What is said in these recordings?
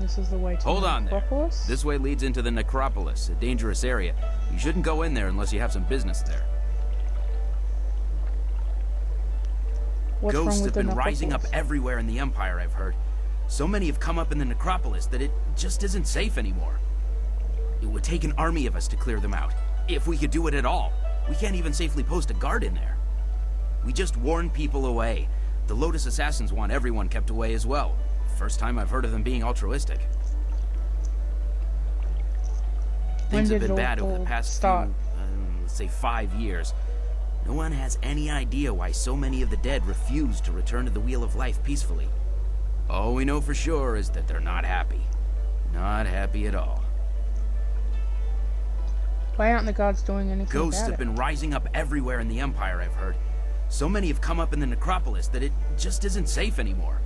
This is the way to Hold the on there. necropolis? This way leads into the necropolis, a dangerous area. You shouldn't go in there unless you have some business there. What's wrong Ghosts with have the been rising up necropolis? everywhere in the Empire, I've heard. So many have come up in the necropolis that it just isn't safe anymore. It would take an army of us to clear them out, if we could do it at all. We can't even safely post a guard in there. We just warn people away. The Lotus Assassins want everyone kept away as well. First time I've heard of them being altruistic. Things have been bad over the past few, let's say 5 years. No one has any idea why so many of the dead refuse to return to the Wheel of Life peacefully. All we know for sure is that they're not happy. Not happy at all. Why aren't the guards doing anything Ghosts about have it? been rising up everywhere in the Empire, I've heard. So many have come up in the necropolis that it just isn't safe anymore.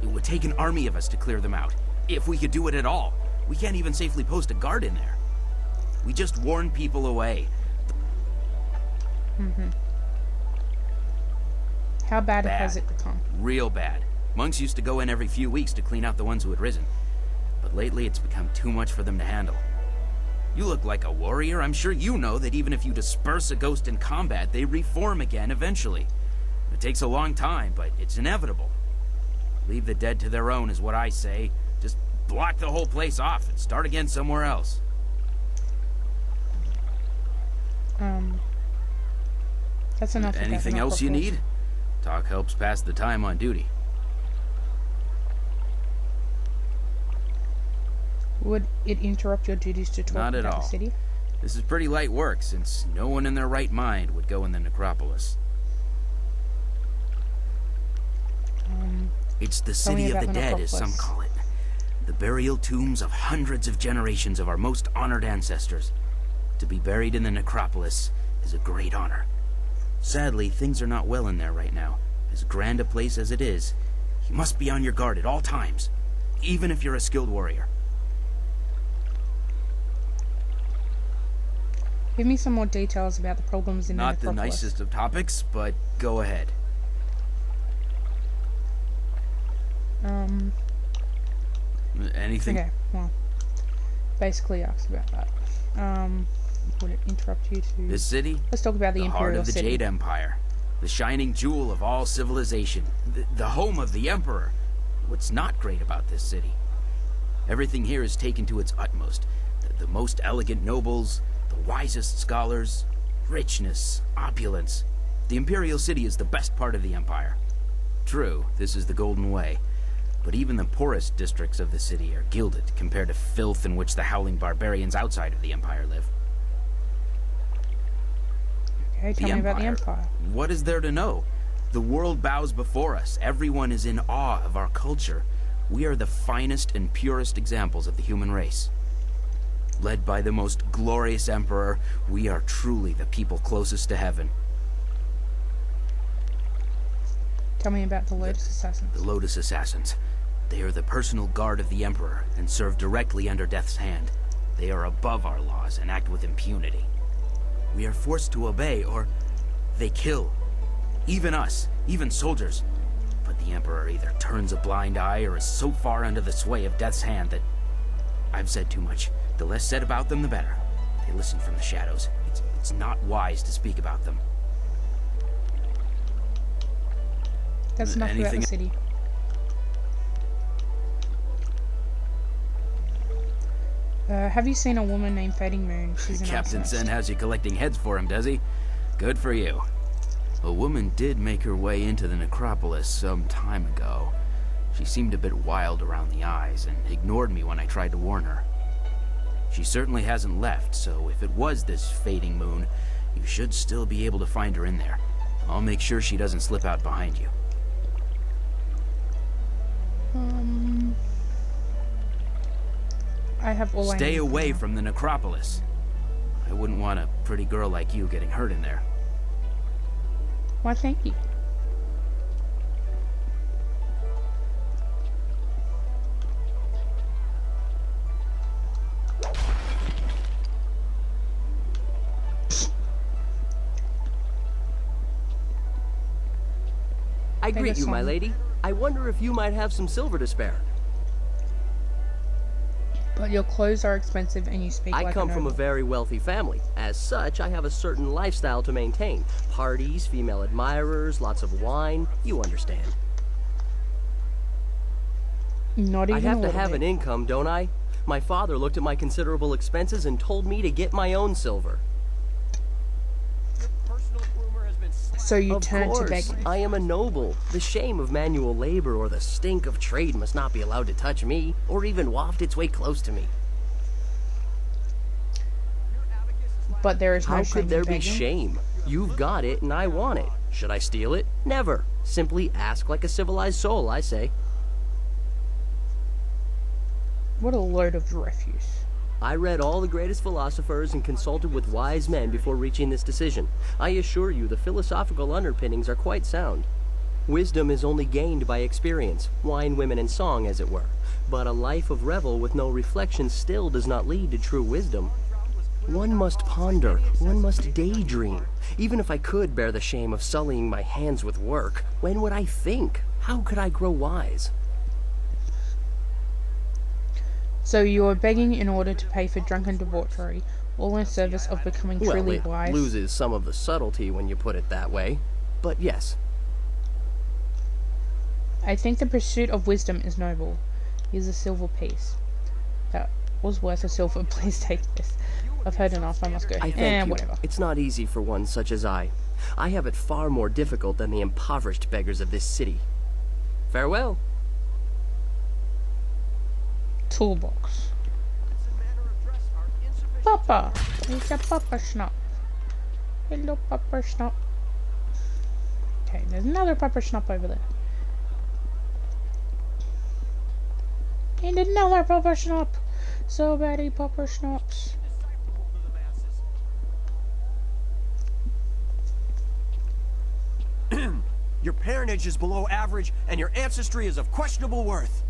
It would take an army of us to clear them out, if we could do it at all. We can't even safely post a guard in there. We just warn people away. How bad has it become? Real bad. Monks used to go in every few weeks to clean out the ones who had risen. But lately it's become too much for them to handle. You look like a warrior. I'm sure you know that even if you disperse a ghost in combat, they reform again eventually. It takes a long time, but it's inevitable. Leave the dead to their own is what I say. Just block the whole place off and start again somewhere else. That's enough. Anything else you need? Talk helps pass the time on duty. Would it interrupt your duties to talk Not at about all. the city? This is pretty light work, since no one in their right mind would go in the necropolis. It's the city of the dead, as some call it. The burial tombs of hundreds of generations of our most honored ancestors. To be buried in the necropolis is a great honor. Sadly, things are not well in there right now. As grand a place as it is, you must be on your guard at all times, even if you're a skilled warrior. Give me some more details about the problems in the Not the necropolis. nicest of topics, but go ahead. Anything? Okay, well, basically asked about that. Would it interrupt you to... This city? Let's talk about the heart Imperial of the City. Jade Empire. The shining jewel of all civilization. The home of the Emperor. What's not great about this city? Everything here is taken to its utmost. The most elegant nobles, the wisest scholars, richness, opulence. The Imperial City is the best part of the Empire. True, this is the Golden Way. But even the poorest districts of the city are gilded compared to filth in which the howling barbarians outside of the Empire live. Okay, tell me about the Empire. What is there to know? The world bows before us. Everyone is in awe of our culture. We are the finest and purest examples of the human race. Led by the most glorious emperor, we are truly the people closest to heaven. Tell me about the Lotus Assassins. The Lotus Assassins. They are the personal guard of the Emperor and serve directly under Death's hand. They are above our laws and act with impunity. We are forced to obey, or they kill. Even us, even soldiers. But the Emperor either turns a blind eye or is so far under the sway of Death's hand that... I've said too much. The less said about them, the better. They listen from the shadows. It's not wise to speak about them. That's enough about the city. Have you seen a woman named Fading Moon? She's an Captain arsonist. Sen has you collecting heads for him, does he? Good for you. A woman did make her way into the necropolis some time ago. She seemed a bit wild around the eyes and ignored me when I tried to warn her. She certainly hasn't left, so if it was this Fading Moon, you should still be able to find her in there. I'll make sure she doesn't slip out behind you. I have all I need. Stay away from the necropolis. I wouldn't want a pretty girl like you getting hurt in there. Why, thank you. I greet you, my lady. I wonder if you might have some silver to spare. But your clothes are expensive and you speak I like come a from a noble. very wealthy family. As such, I have a certain lifestyle to maintain. Parties, female admirers, lots of wine. You understand. Not I even a have to little have bit. an income, don't I? My father looked at my considerable expenses and told me to get my own silver. So you Of turn to course, begging. I am a noble. The shame of manual labor or the stink of trade must not be allowed to touch me, or even waft its way close to me. But there is no How shame could in there be begging. shame? You've got it and I want it. Should I steal it? Never. Simply ask like a civilized soul, I say. What a load of refuse. I read all the greatest philosophers and consulted with wise men before reaching this decision. I assure you the philosophical underpinnings are quite sound. Wisdom is only gained by experience, wine, women, and song, as it were. But a life of revel with no reflection still does not lead to true wisdom. One must ponder, one must daydream. Even if I could bear the shame of sullying my hands with work, when would I think? How could I grow wise? So you are begging in order to pay for drunken debauchery, all in service of becoming Well, truly it wise. loses some of the subtlety when you put it that way. But yes, I think the pursuit of wisdom is noble. Here's a silver piece. That was worth a silver. Please take this. I've heard enough. I must go. I thank you. Whatever. It's not easy for one such as I. I have it far more difficult than the impoverished beggars of this city. Farewell. Toolbox. Papa! It's a Papa Schnapp. Hello, Papa Schnapp. Okay, there's another Papa Schnapp over there. And another Papa Schnapp. So many Papa Schnapps. Your parentage is below average, and your ancestry is of questionable worth.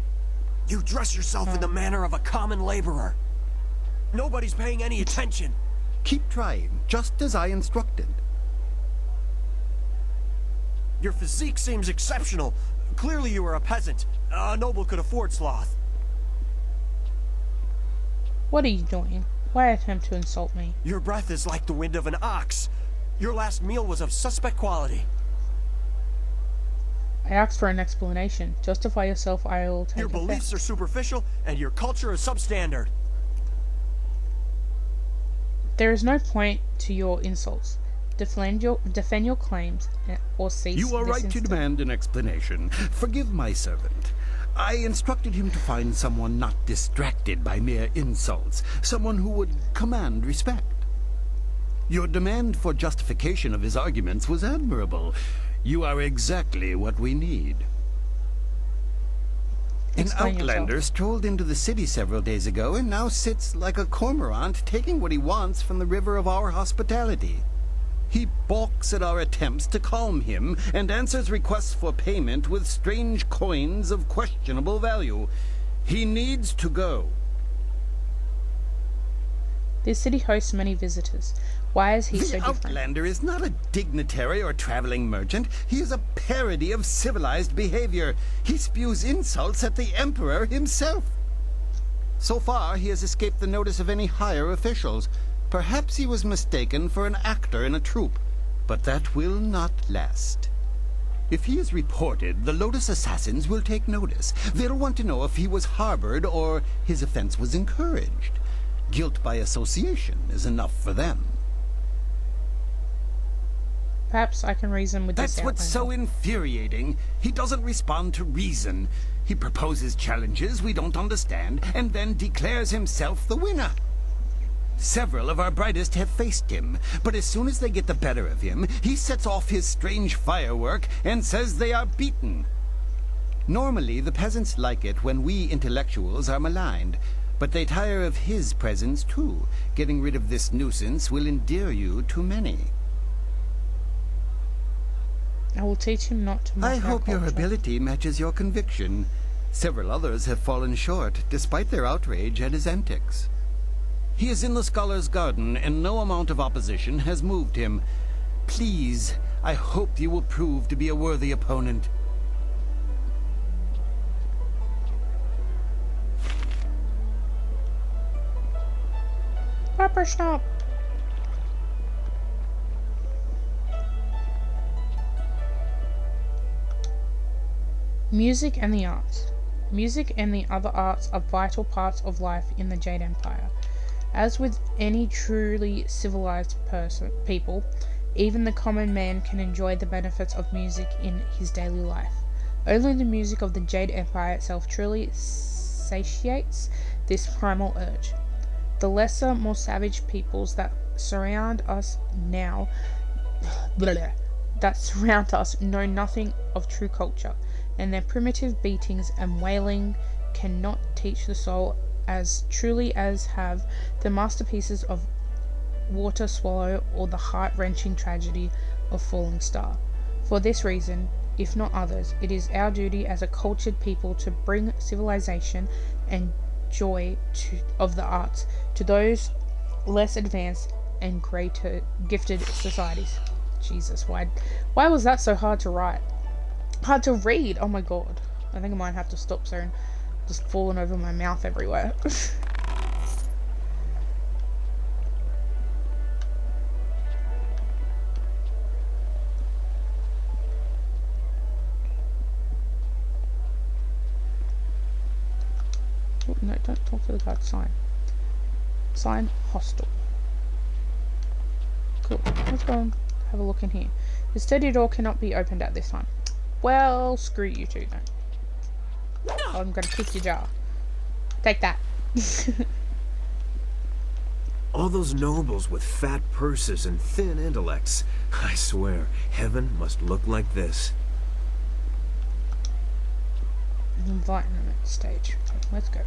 You dress yourself in the manner of a common laborer. Nobody's paying any attention. Keep trying, just as I instructed. Your physique seems exceptional. Clearly you are a peasant. A noble could afford sloth. What are you doing? Why attempt to insult me? Your breath is like the wind of an ox. Your last meal was of suspect quality. I asked for an explanation. Justify yourself, I will take Your beliefs effect. are superficial, and your culture is substandard. There is no point to your insults. Defend your claims, or cease You are this right to instant. demand an explanation. Forgive my servant. I instructed him to find someone not distracted by mere insults, someone who would command respect. Your demand for justification of his arguments was admirable. You are exactly what we need. An Explain outlander yourself. strolled into the city several days ago and now sits like a cormorant, taking what he wants from the river of our hospitality. He balks at our attempts to calm him and answers requests for payment with strange coins of questionable value. He needs to go. This city hosts many visitors. Why is he so The different? outlander is not a dignitary or traveling merchant. He is a parody of civilized behavior. He spews insults at the Emperor himself. So far, he has escaped the notice of any higher officials. Perhaps he was mistaken for an actor in a troupe, but that will not last. If he is reported, the Lotus assassins will take notice. They'll want to know if he was harbored or his offense was encouraged. Guilt by association is enough for them. Perhaps I can reason with this That's what's so outlander. infuriating. He doesn't respond to reason. He proposes challenges we don't understand, and then declares himself the winner. Several of our brightest have faced him, but as soon as they get the better of him, he sets off his strange firework and says they are beaten. Normally, the peasants like it when we intellectuals are maligned, but they tire of his presence too. Getting rid of this nuisance will endear you to many. I will teach him not to mock I our hope your culture. ability matches your conviction. Several others have fallen short, despite their outrage at his antics. He is in the scholar's garden, and no amount of opposition has moved him. Please, I hope you will prove to be a worthy opponent. freshen up. Music and the arts. Music and the other arts are vital parts of life in the Jade Empire. As with any truly civilized people, even the common man can enjoy the benefits of music in his daily life. Only the music of the Jade Empire itself truly satiates this primal urge. The lesser, more savage peoples that surround us know nothing of true culture, and their primitive beatings and wailing cannot teach the soul as truly as have the masterpieces of Water Swallow or the heart-wrenching tragedy of Falling Star. For this reason, if not others, it is our duty as a cultured people to bring civilization and joy of the arts to those less advanced and greater gifted societies. Jesus, why was that so hard to write? Hard to read. Oh my god. I think I might have to stop soon. Just falling over my mouth everywhere. Oh, no, don't talk to the guard. Sign. Sign hostile. Cool. Let's go and have a look in here. The sturdy door cannot be opened at this time. Well, screw you two then. I'm gonna kick your jaw. Take that. All those nobles with fat purses and thin intellects. I swear, heaven must look like this. Enlightenment stage. Let's go.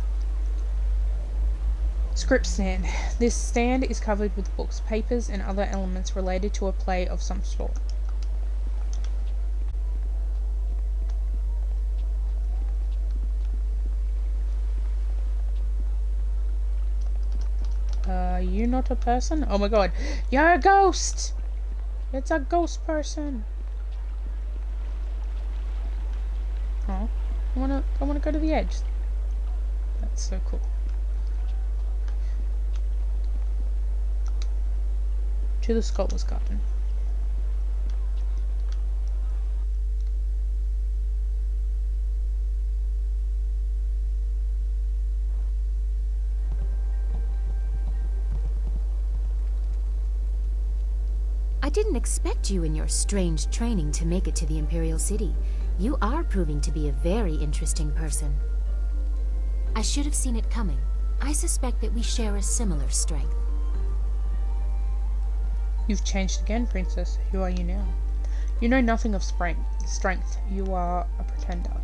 Script stand. This stand is covered with books, papers, and other elements related to a play of some sort. You not a person? Oh my god. You're a ghost! It's a ghost person. Oh. I wanna go to the edge. That's so cool. To the Scholar's Garden. I didn't expect you in your strange training to make it to the Imperial City. You are proving to be a very interesting person. I should have seen it coming. I suspect that we share a similar strength. You've changed again, Princess. Who are you now? You know nothing of strength. You are a pretender.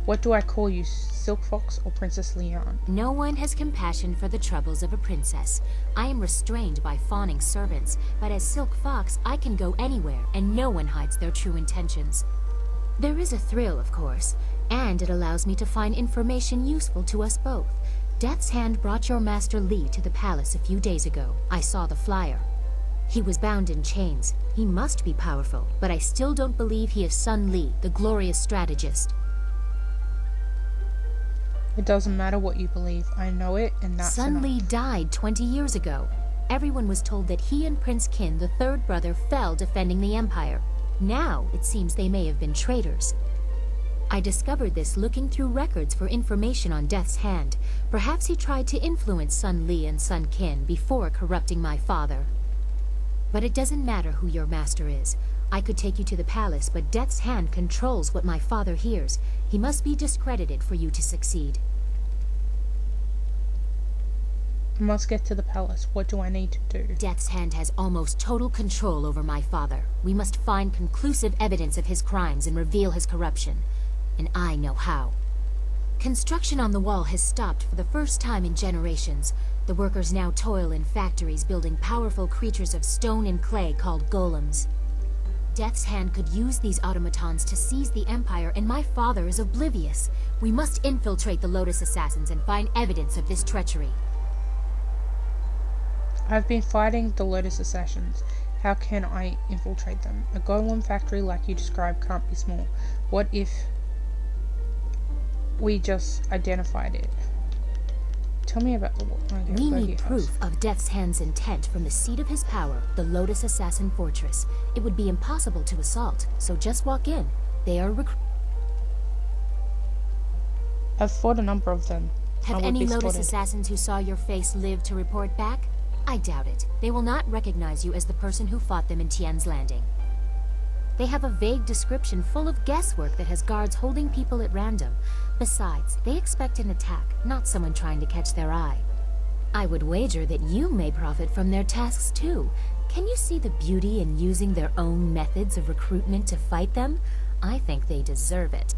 What do I call you, Silk Fox or Princess Leon? No one has compassion for the troubles of a princess. I am restrained by fawning servants, but as Silk Fox, I can go anywhere, and no one hides their true intentions. There is a thrill, of course, and it allows me to find information useful to us both. Death's Hand brought your master Li to the palace a few days ago. I saw the flyer. He was bound in chains. He must be powerful, but I still don't believe he is Sun Li, the glorious strategist. It doesn't matter what you believe. I know it, and that's Sun enough. Li died 20 years ago. Everyone was told that he and Prince Qin, the third brother, fell defending the Empire. Now, it seems they may have been traitors. I discovered this looking through records for information on Death's Hand. Perhaps he tried to influence Sun Li and Sun Qin before corrupting my father. But it doesn't matter who your master is. I could take you to the palace, but Death's Hand controls what my father hears. He must be discredited for you to succeed. I must get to the palace. What do I need to do? Death's Hand has almost total control over my father. We must find conclusive evidence of his crimes and reveal his corruption. And I know how. Construction on the wall has stopped for the first time in generations. The workers now toil in factories building powerful creatures of stone and clay called golems. Death's Hand could use these automatons to seize the Empire, and my father is oblivious. We must infiltrate the Lotus Assassins and find evidence of this treachery. I've been fighting the Lotus Assassins. How can I infiltrate them? A golem factory like you described can't be small. What if we just identified it? Tell me about the war. Okay, We go need here proof first. of Death's Hand's intent from the seat of his power, the Lotus Assassin Fortress. It would be impossible to assault, so just walk in. They are I've fought a number of them. I Have would any be Lotus spotted. Assassins who saw your face live to report back? I doubt it. They will not recognize you as the person who fought them in Tien's Landing. They have a vague description full of guesswork that has guards holding people at random. Besides, they expect an attack, not someone trying to catch their eye. I would wager that you may profit from their tasks too. Can you see the beauty in using their own methods of recruitment to fight them? I think they deserve it.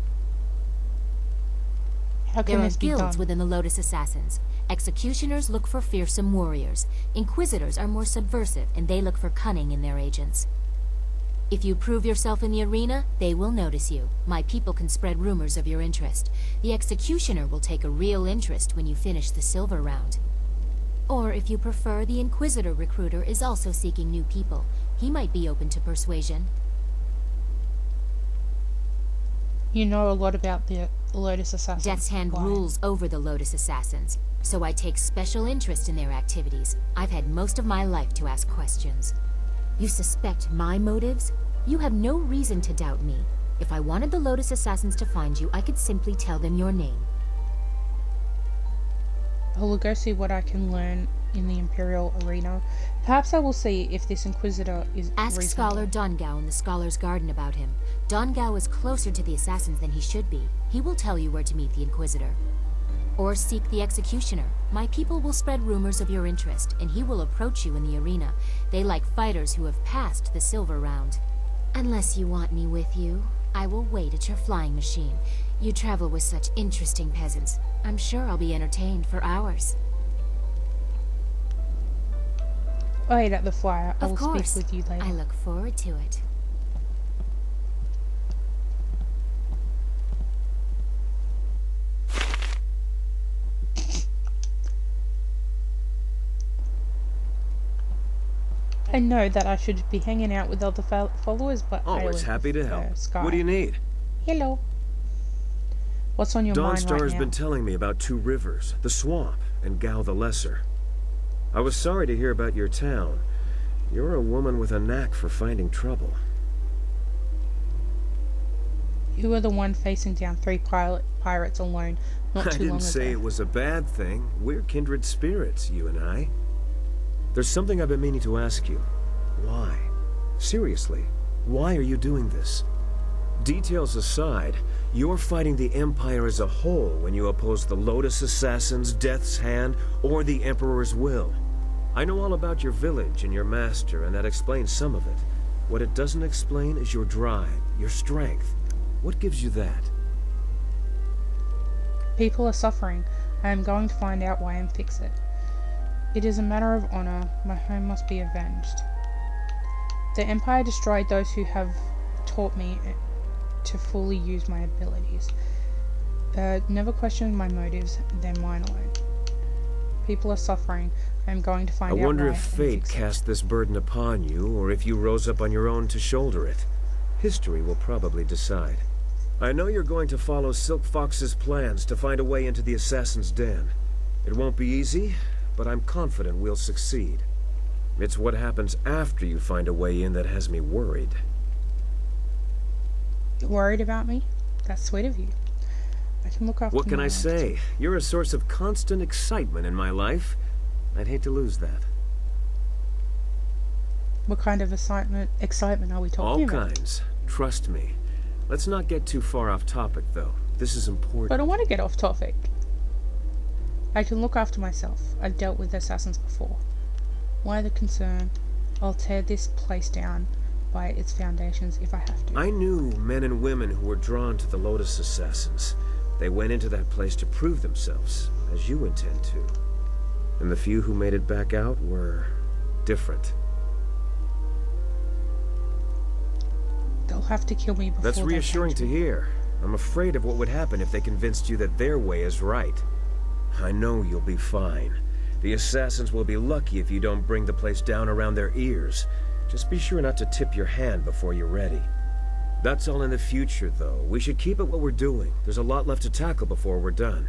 How can There are this be guilds done? within the Lotus Assassins. Executioners look for fearsome warriors. Inquisitors are more subversive, and they look for cunning in their agents. If you prove yourself in the arena, they will notice you. My people can spread rumors of your interest. The Executioner will take a real interest when you finish the silver round. Or if you prefer, the Inquisitor recruiter is also seeking new people. He might be open to persuasion. You know a lot about the Lotus Assassins. Death's Hand Why? rules over the Lotus Assassins, so I take special interest in their activities. I've had most of my life to ask questions. You suspect my motives? You have no reason to doubt me. If I wanted the Lotus Assassins to find you, I could simply tell them your name. I will go see what I can learn in the Imperial Arena. Perhaps I will see if this Inquisitor is Ask reasonable. Scholar Dongao in the Scholar's Garden about him. Dongao is closer to the Assassins than he should be. He will tell you where to meet the Inquisitor. Or seek the Executioner. My people will spread rumors of your interest, and he will approach you in the arena. They like fighters who have passed the silver round. Unless you want me with you, I will wait at your flying machine. You travel with such interesting peasants. I'm sure I'll be entertained for hours. Wait at the flyer. I Of will course. speak with you later. I look forward to it. I know that I should be hanging out with other followers, but I Always always happy to prefer help. Sky. What do you need? Hello. What's on your mind Dawnstar right has now? been telling me about two rivers, the swamp and Gao the Lesser. I was sorry to hear about your town. You're a woman with a knack for finding trouble. You were the one facing down 3 pirates alone not I too long didn't ago. say it was a bad thing. We're kindred spirits, you and I. There's something I've been meaning to ask you. Why? Seriously, why are you doing this? Details aside, you're fighting the Empire as a whole when you oppose the Lotus Assassins, Death's Hand, or the Emperor's will. I know all about your village and your master, and that explains some of it. What it doesn't explain is your drive, your strength. What gives you that? People are suffering. I am going to find out why and fix it. It is a matter of honor. My home must be avenged. The Empire destroyed those who have taught me to fully use my abilities. Never question my motives, they're mine alone. People are suffering. I am going to find out I wonder why if and fate fix it. cast this burden upon you, or if you rose up on your own to shoulder it. History will probably decide. I know you're going to follow Silk Fox's plans to find a way into the Assassin's Den. It won't be easy, but I'm confident we'll succeed. It's what happens after you find a way in that has me worried. You're worried about me? That's sweet of you. I can look after What can my I own. say? You're a source of constant excitement in my life. I'd hate to lose that. What kind of excitement are we talking All about? kinds. Trust me. Let's not get too far off topic, though. This is important. But I don't want to get off topic. I can look after myself. I've dealt with assassins before. Why the concern? I'll tear this place down by its foundations if I have to. I knew men and women who were drawn to the Lotus Assassins. They went into that place to prove themselves, as you intend to. And the few who made it back out were different. They'll have to kill me before That's they reassuring change to me. hear. I'm afraid of what would happen if they convinced you that their way is right. I know you'll be fine. The Assassins will be lucky if you don't bring the place down around their ears. Just be sure not to tip your hand before you're ready. That's all in the future, though. We should keep at what we're doing. There's a lot left to tackle before we're done.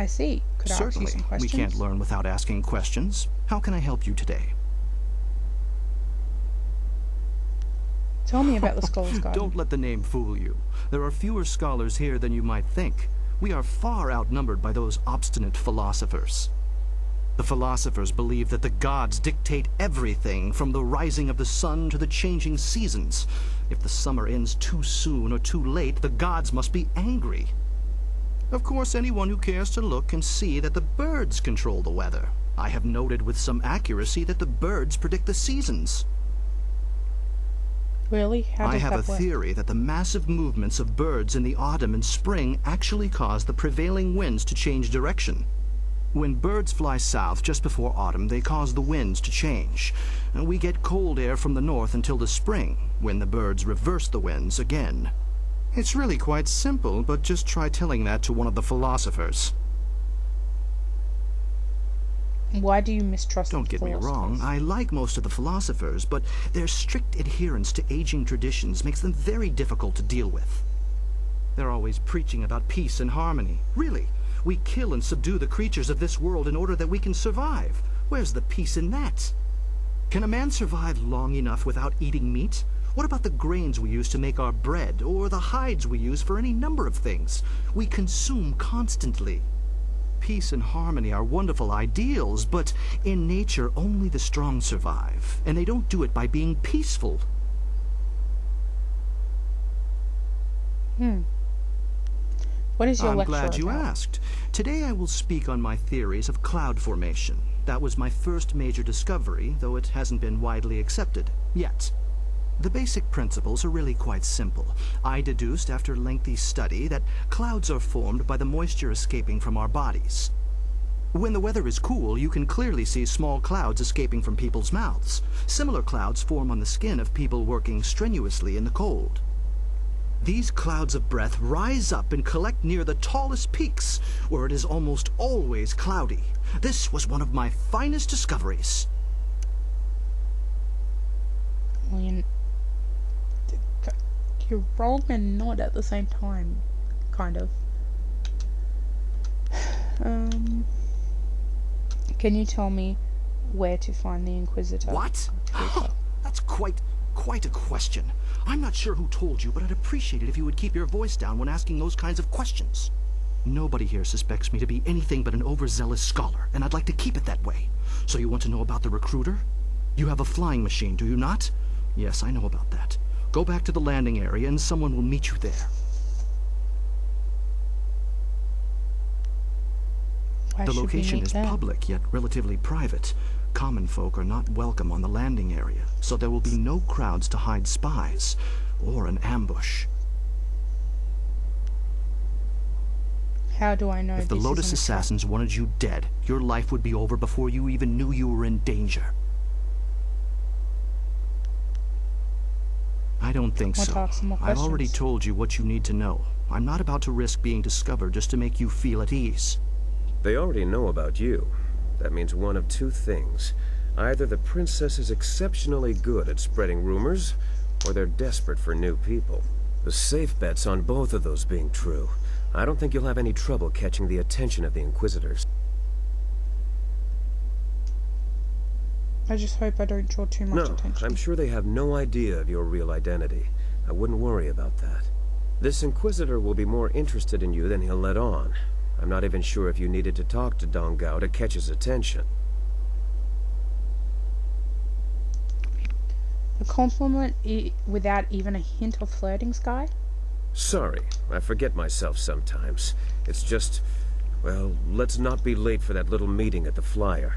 I see. Could I ask you Certainly. some questions? We can't learn without asking questions. How can I help you today? Tell me about the Scholar's Garden. Don't let the name fool you. There are fewer scholars here than you might think. We are far outnumbered by those obstinate philosophers. The philosophers believe that the gods dictate everything, from the rising of the sun to the changing seasons. If the summer ends too soon or too late, the gods must be angry. Of course, anyone who cares to look can see that the birds control the weather. I have noted with some accuracy that the birds predict the seasons. Really? How does I have that a work? theory that the massive movements of birds in the autumn and spring actually cause the prevailing winds to change direction. When birds fly south just before autumn, they cause the winds to change. And we get cold air from the north until the spring, when the birds reverse the winds again. It's really quite simple, but just try telling that to one of the philosophers. Why do you mistrust Don't the get me wrong, philosophers? I like most of the philosophers, but their strict adherence to aging traditions makes them very difficult to deal with. They're always preaching about peace and harmony. Really, we kill and subdue the creatures of this world in order that we can survive. Where's the peace in that? Can a man survive long enough without eating meat? What about the grains we use to make our bread, or the hides we use for any number of things? We consume constantly. Peace and harmony are wonderful ideals, but in nature only the strong survive, and they don't do it by being peaceful. What is your I'm lecture glad you about? asked. Today I will speak on my theories of cloud formation. That was my first major discovery, though it hasn't been widely accepted yet. The basic principles are really quite simple. I deduced after lengthy study that clouds are formed by the moisture escaping from our bodies. When the weather is cool, you can clearly see small clouds escaping from people's mouths. Similar clouds form on the skin of people working strenuously in the cold. These clouds of breath rise up and collect near the tallest peaks, where it is almost always cloudy. This was one of my finest discoveries. Well, you roll and nod at the same time, kind of. Can you tell me where to find the Inquisitor? What? That's quite a question. I'm not sure who told you, but I'd appreciate it if you would keep your voice down when asking those kinds of questions. Nobody here suspects me to be anything but an overzealous scholar, and I'd like to keep it that way. So you want to know about the recruiter? You have a flying machine, do you not? Yes, I know about that. Go back to the landing area and someone will meet you there. Why The should we location meet is there? public, yet relatively private. Common folk are not welcome on the landing area, so there will be no crowds to hide spies, or an ambush. How do I know If the this Lotus isn't a trap? assassins wanted you dead, your life would be over before you even knew you were in danger. I don't think Want to so. ask some more I've already questions? told you what you need to know. I'm not about to risk being discovered just to make you feel at ease. They already know about you. That means one of two things. Either the princess is exceptionally good at spreading rumors, or they're desperate for new people. The safe bet's on both of those being true. I don't think you'll have any trouble catching the attention of the Inquisitors. I just hope I don't draw too much No, attention. I'm sure they have no idea of your real identity. I wouldn't worry about that. This Inquisitor will be more interested in you than he'll let on. I'm not even sure if you needed to talk to Dong Gao to catch his attention. A compliment without even a hint of flirting, Sky? Sorry, I forget myself sometimes. It's just, well, let's not be late for that little meeting at the Flyer.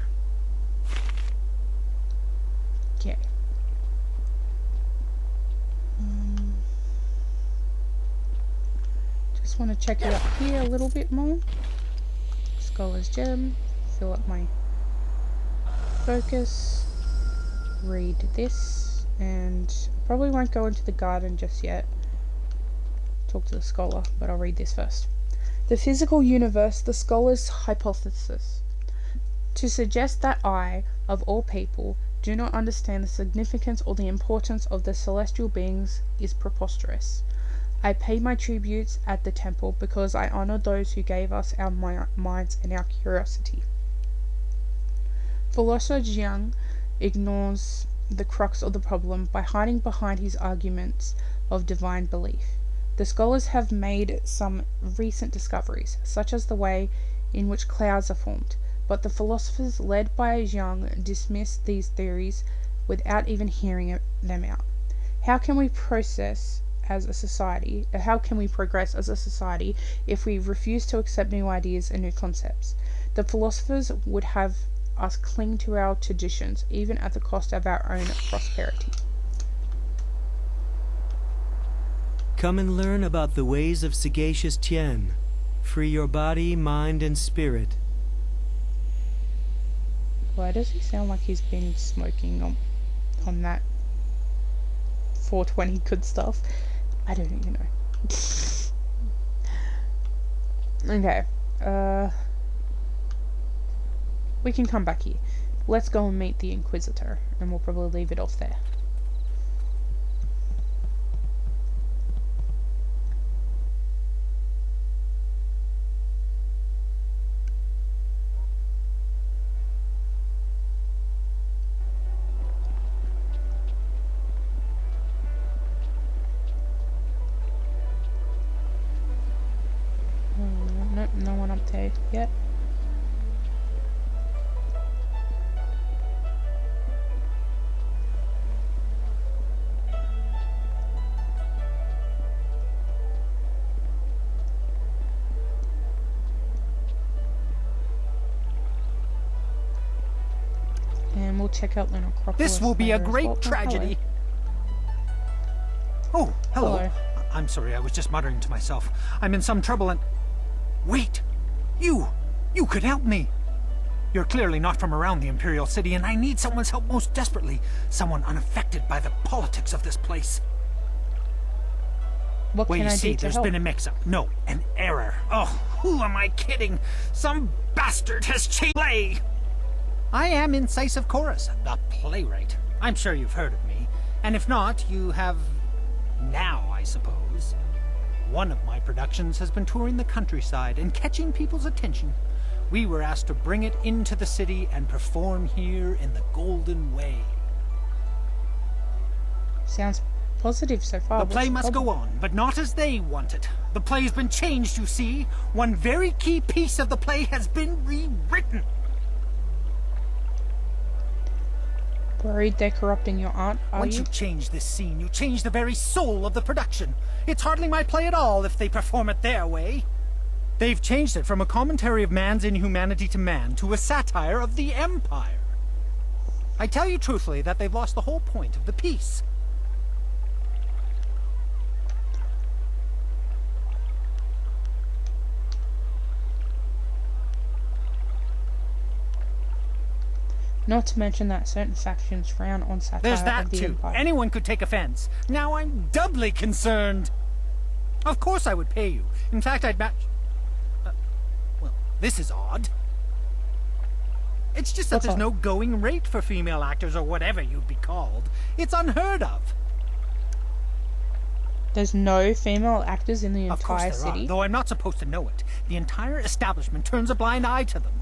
Okay. Just want to check it up here a little bit more. Scholar's Gem. Fill up my focus. Read this. And probably won't go into the garden just yet. Talk to the scholar, but I'll read this first. The physical universe, the scholar's hypothesis. To suggest that I, of all people, do not understand the significance or the importance of the celestial beings is preposterous. I pay my tributes at the temple because I honor those who gave us our minds and our curiosity. Philosopher Jiang ignores the crux of the problem by hiding behind his arguments of divine belief. The scholars have made some recent discoveries, such as the way in which clouds are formed, but the philosophers led by Jiang dismiss these theories without even hearing them out. How can we progress as a society if we refuse to accept new ideas and new concepts? The philosophers would have us cling to our traditions, even at the cost of our own prosperity. Come and learn about the ways of sagacious Tien. Free your body, mind, and spirit. Why does he sound like he's been smoking on that 420 good stuff? I don't even know. Okay. We can come back here. Let's go and meet the Inquisitor, and we'll probably leave it off there. Nope, no one up there yet. And we'll check out the necropolis. This will be a later as great well. tragedy. Oh, hello. Hello. I'm sorry, I was just muttering to myself. I'm in some trouble and... Wait! You could help me! You're clearly not from around the Imperial City, and I need someone's help most desperately. Someone unaffected by the politics of this place. What Well, can you I see, do to there's help? been a mix-up. No, an error. Oh, who am I kidding? Some bastard has changed play! I am Incisive Chorus, the playwright. I'm sure you've heard of me. And if not, you have... now, I suppose. One of my productions has been touring the countryside and catching people's attention. We were asked to bring it into the city and perform here in the Golden Way. Sounds positive so far. The play What's must go problem? on, but not as they want it. The play's been changed, you see. One very key piece of the play has been rewritten. Worried they're corrupting your art, are Once you change this scene, you change the very soul of the production. It's hardly my play at all if they perform it their way. They've changed it from a commentary of man's inhumanity to man to a satire of the Empire. I tell you truthfully that they've lost the whole point of the piece. Not to mention that certain factions frown on satire There's of that the too. Empire. Anyone could take offense. Now I'm doubly concerned. Of course I would pay you. In fact, I'd match... well, this is odd. It's just that What's there's odd? no going rate for female actors or whatever you'd be called. It's unheard of. There's no female actors in the Of course entire there city. are, though I'm not supposed to know it. The entire establishment turns a blind eye to them.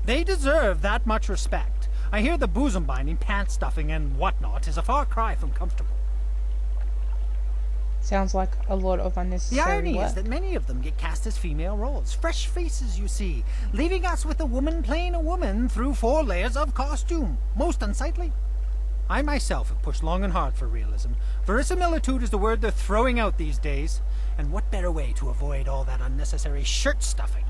They deserve that much respect. I hear the bosom binding, pant stuffing, and whatnot is a far cry from comfortable. Sounds like a lot of The unnecessary irony work. is that many of them get cast as female roles. Fresh faces, you see, leaving us with a woman playing a woman through 4 layers of costume. Most unsightly. I myself have pushed long and hard for realism. Verisimilitude is the word they're throwing out these days. And what better way to avoid all that unnecessary shirt stuffing?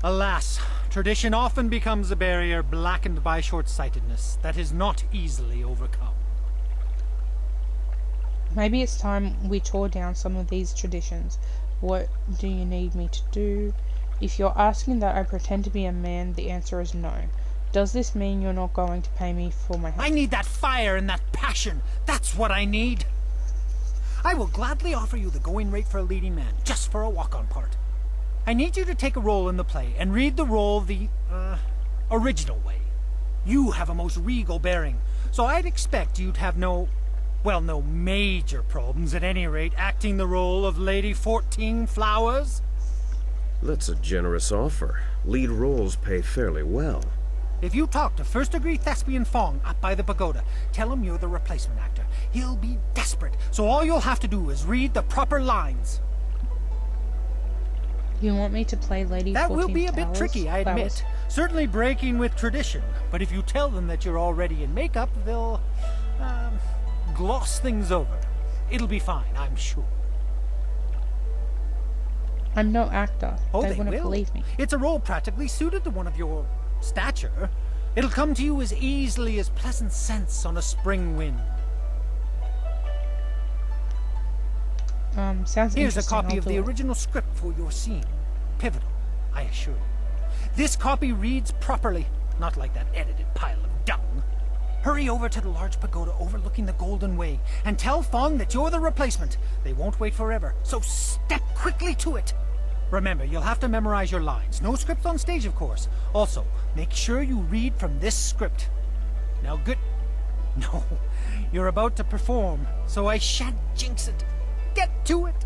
Alas, tradition often becomes a barrier blackened by short-sightedness that is not easily overcome. Maybe it's time we tore down some of these traditions. What do you need me to do? If you're asking that I pretend to be a man, the answer is no. Does this mean you're not going to pay me for my help? I need that fire and that passion. That's what I need. I will gladly offer you the going rate for a leading man, just for a walk-on part. I need you to take a role in the play and read the role the, original way. You have a most regal bearing, so I'd expect you'd have no Well, no major problems at any rate acting the role of Lady 14 Flowers? That's a generous offer. Lead roles pay fairly well. If you talk to first-degree thespian Fong up by the pagoda, tell him you're the replacement actor. He'll be desperate, so all you'll have to do is read the proper lines. You want me to play Lady 14 That will be a bit Flowers? tricky, I admit. Certainly breaking with tradition, but if you tell them that you're already in makeup, they'll, gloss things over. It'll be fine, I'm sure. I'm no actor. Oh, they they wouldn't will. believe me. It's a role practically suited to one of your stature. It'll come to you as easily as pleasant scents on a spring wind. Sounds Here's a interesting. copy I'll of do the it. original script for your scene. Pivotal, I assure you. This copy reads properly, not like that edited pile of dung. Hurry over to the large pagoda overlooking the Golden Way and tell Fong that you're the replacement. They won't wait forever, so step quickly to it. Remember, you'll have to memorize your lines. No script on stage, of course. Also, make sure you read from this script. Now, good... No, you're about to perform, so I shan't jinx it. Get to it!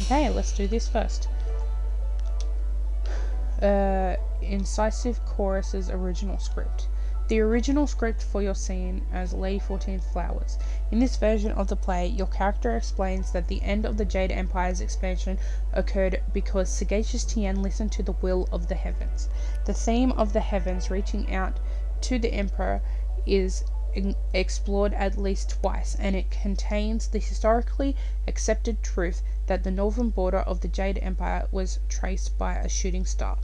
Okay, let's do this first. Incisive Chorus's original script. The original script for your scene as Lady 14 Flowers. In this version of the play, your character explains that the end of the Jade Empire's expansion occurred because Sagacious Tien listened to the will of the heavens. The theme of the heavens reaching out to the Emperor is explored at least twice, and it contains the historically accepted truth that the northern border of the Jade Empire was traced by a shooting star.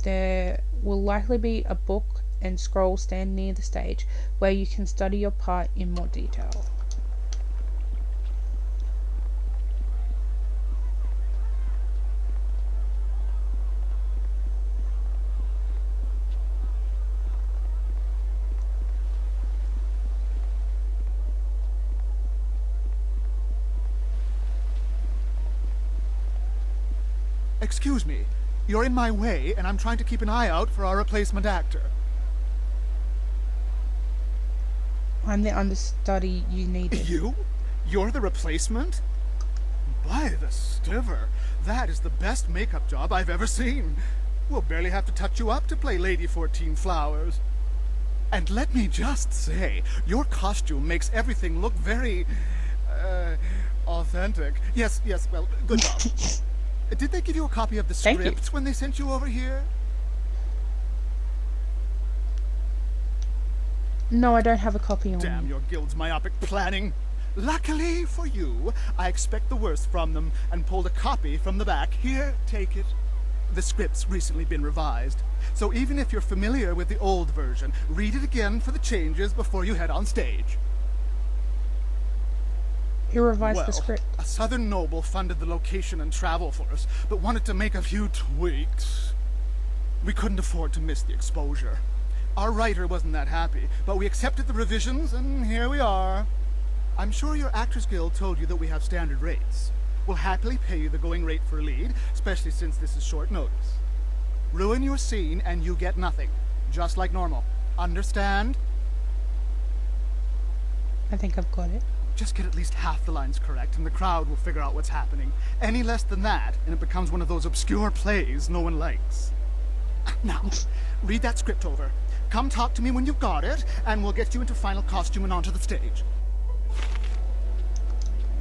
There will likely be a book and scroll stand near the stage where you can study your part in more detail. Excuse me, you're in my way, and I'm trying to keep an eye out for our replacement actor. I'm the understudy you needed. You? You're the replacement? By the stiver, that is the best makeup job I've ever seen. We'll barely have to touch you up to play Lady 14 Flowers. And let me just say, your costume makes everything look very, authentic. Yes, well, good job. Did they give you a copy of the script when they sent you over here? No, I don't have a copy on me. Damn your guild's myopic planning. Luckily for you, I expect the worst from them and pulled a copy from the back. Here, take it. The script's recently been revised, so even if you're familiar with the old version, read it again for the changes before you head on stage. Who revised the script? A southern noble funded the location and travel for us, but wanted to make a few tweaks. We couldn't afford to miss the exposure. Our writer wasn't that happy, but we accepted the revisions, and here we are. I'm sure your Actors Guild told you that we have standard rates. We'll happily pay you the going rate for a lead, especially since this is short notice. Ruin your scene and you get nothing, just like normal. Understand? I think I've got it. Just get at least half the lines correct, and the crowd will figure out what's happening. Any less than that, and it becomes one of those obscure plays no one likes. Now, read that script over. Come talk to me when you've got it, and we'll get you into final costume and onto the stage.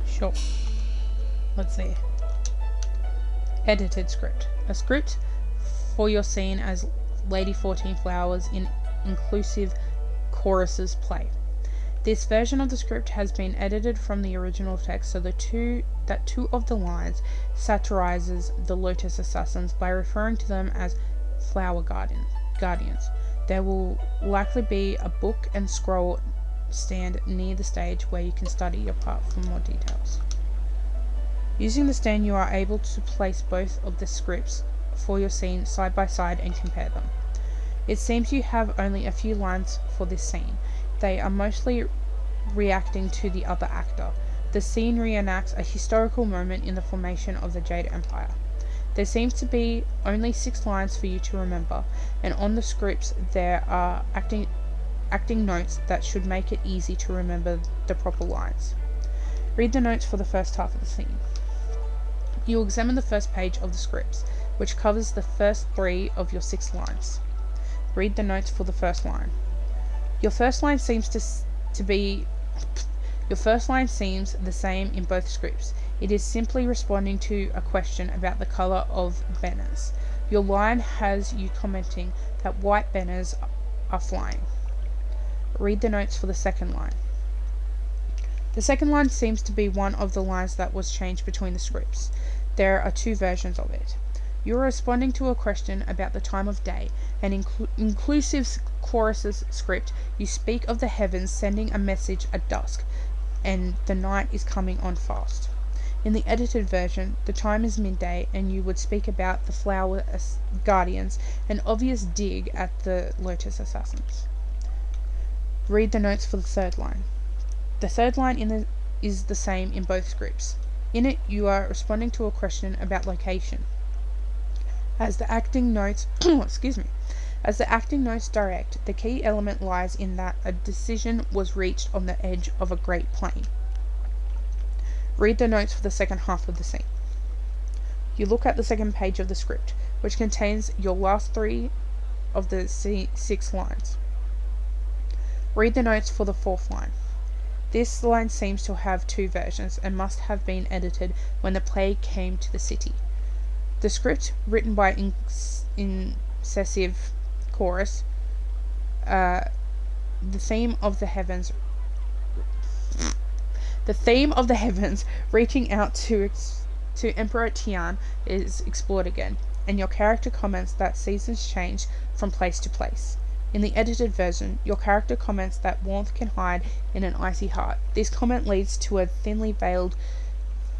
Sure. Let's see. Edited script. A script for your scene as Lady 14 Flowers in Inclusive Chorus's play. This version of the script has been edited from the original text so that two of the lines satirizes the Lotus Assassins by referring to them as flower guardians. There will likely be a book and scroll stand near the stage where you can study your part for more details. Using the stand, you are able to place both of the scripts for your scene side by side and compare them. It seems you have only a few lines for this scene. They are mostly reacting to the other actor. The scene reenacts a historical moment in the formation of the Jade Empire. There seems to be only 6 lines for you to remember, and on the scripts there are acting acting notes that should make it easy to remember the proper lines. Read the notes for the first half of the scene. You examine the first page of the scripts, which covers the first 3 of your 6 lines. Read the notes for the first line. Your first line seems the same in both scripts. It is simply responding to a question about the colour of banners. Your line has you commenting that white banners are flying. Read the notes for the second line. The second line seems to be one of the lines that was changed between the scripts. There are 2 versions of it. You are responding to a question about the time of day, and inclusive chorus's script, you speak of the heavens sending a message at dusk, and the night is coming on fast. In the edited version, the time is midday, and you would speak about the flower guardians, an obvious dig at the Lotus assassins. Read the notes for the third line. The third line is the same in both scripts. In it, you are responding to a question about location. As the acting notes direct, the key element lies in that a decision was reached on the edge of a great plain. Read the notes for the second half of the scene. You look at the second page of the script, which contains your last 3 of the 6 lines. Read the notes for the fourth line. This line seems to have 2 versions and must have been edited when the plague came to the city. The script, written by incessive chorus, the theme of the heavens reaching out to Emperor Tian is explored again, and your character comments that seasons change from place to place. In the edited version, your character comments that warmth can hide in an icy heart. This comment leads to a thinly veiled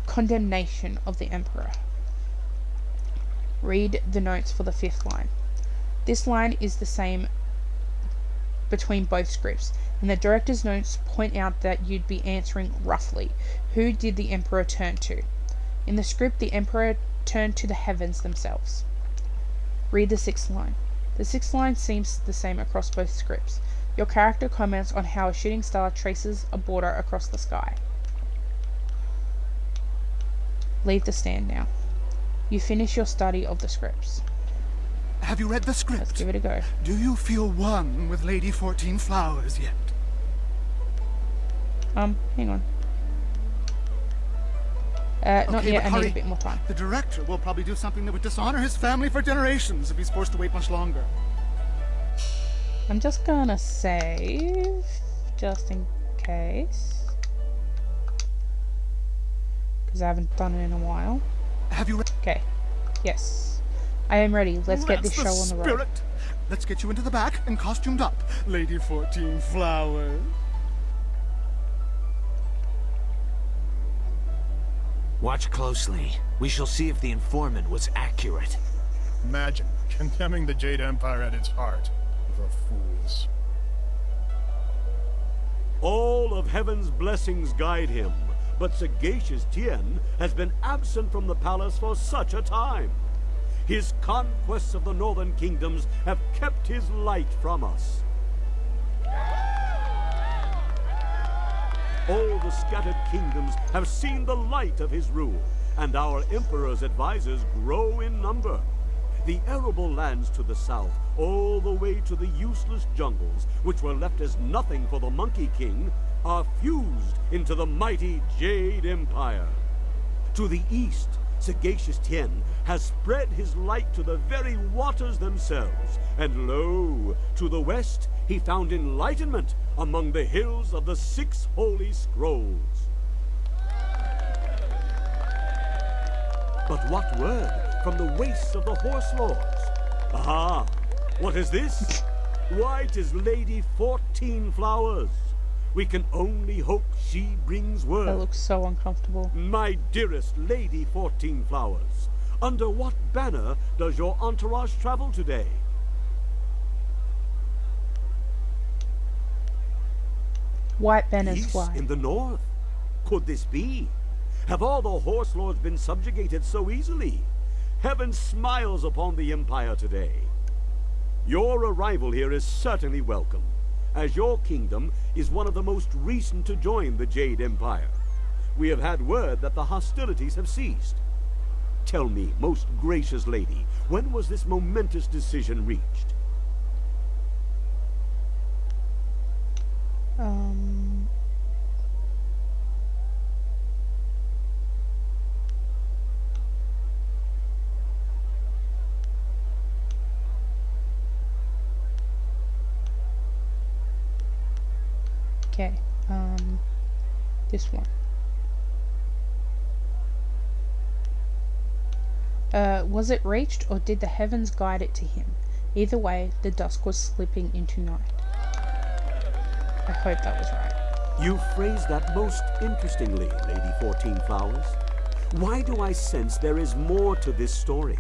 condemnation of the Emperor. Read the notes for the 5th line. This line is the same between both scripts, and the director's notes point out that you'd be answering roughly. Who did the Emperor turn to? In the script, the Emperor turned to the heavens themselves. Read the 6th line. The 6th line seems the same across both scripts. Your character comments on how a shooting star traces a border across the sky. Leave the stand now. You finish your study of the scripts. Have you read the script? Let's give it a go. Do you feel one with Lady 14 Flowers yet? Hang on. Not yet, I need a bit more time. The director will probably do something that would dishonor his family for generations if he's forced to wait much longer. I'm just gonna save, just in case. Because I haven't done it in a while. Have you read? Okay. Yes. I am ready. Let's get this show on the road. Let's get you into the back and costumed up, Lady 14 Flowers. Watch closely. We shall see if the informant was accurate. Imagine condemning the Jade Empire at its heart. The fools. All of heaven's blessings guide him, but sagacious Tien has been absent from the palace for such a time. His conquests of the northern kingdoms have kept his light from us. All the scattered kingdoms have seen the light of his rule, and our emperor's advisors grow in number. The arable lands to the south, all the way to the useless jungles, which were left as nothing for the Monkey King, are fused into the mighty Jade Empire. To the east, sagacious Tien has spread his light to the very waters themselves, and lo, to the west he found enlightenment among the hills of the 6 holy scrolls. But what word from the wastes of the Horse Lords? Aha! What is this? Why, 'tis Lady 14 Flowers. We can only hope she brings word. That looks so uncomfortable. My dearest Lady 14 Flowers, under what banner does your entourage travel today? White banners Peace fly. in the north. Could this be? Have all the Horse Lords been subjugated so easily? Heaven smiles upon the Empire today. Your arrival here is certainly welcome. as your kingdom is one of the most recent to join the Jade Empire. We have had word that the hostilities have ceased. Tell me, most gracious lady, when was this momentous decision reached? Okay, this one. Was it reached, or did the heavens guide it to him? Either way, the dusk was slipping into night. I hope that was right. You phrased that most interestingly, Lady 14 Flowers. Why do I sense there is more to this story?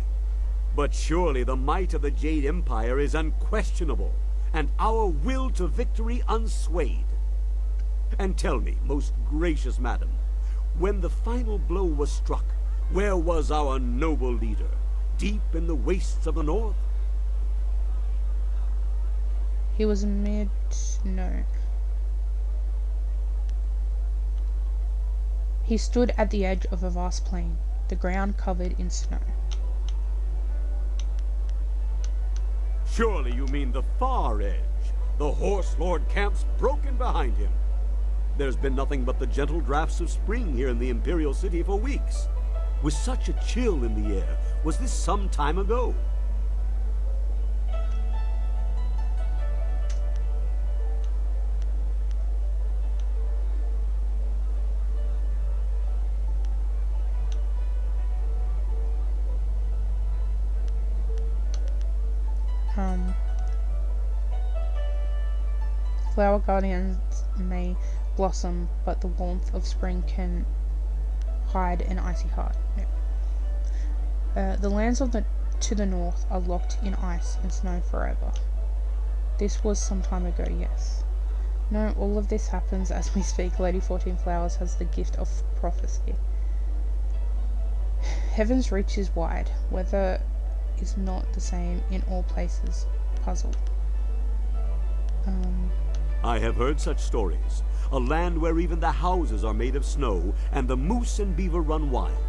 But surely the might of the Jade Empire is unquestionable, and our will to victory unswayed. And tell me, most gracious madam, when the final blow was struck, where was our noble leader? Deep in the wastes of the north? He was no. He stood at the edge of a vast plain, the ground covered in snow. Surely you mean the far edge. The Horse Lord camps broken behind him. There's been nothing but the gentle drafts of spring here in the Imperial City for weeks. With such a chill in the air, was this some time ago? Flower guardians may blossom, but the warmth of spring can hide an icy heart. No. The lands to the north are locked in ice and snow forever. This was some time ago, yes. No, all of this happens as we speak. Lady 14 Flowers has the gift of prophecy. Heaven's reach is wide. Weather is not the same in all places. Puzzle. I have heard such stories. A land where even the houses are made of snow, and the moose and beaver run wild.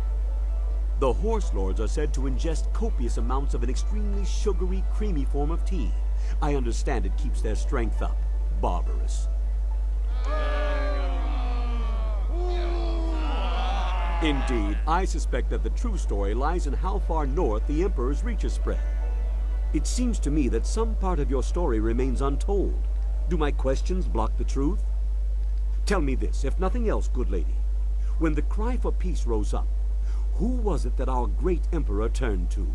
The Horse Lords are said to ingest copious amounts of an extremely sugary, creamy form of tea. I understand it keeps their strength up. Barbarous. Indeed, I suspect that the true story lies in how far north the Emperor's reaches spread. It seems to me that some part of your story remains untold. Do my questions block the truth? Tell me this, if nothing else, good lady. When the cry for peace rose up, who was it that our great Emperor turned to?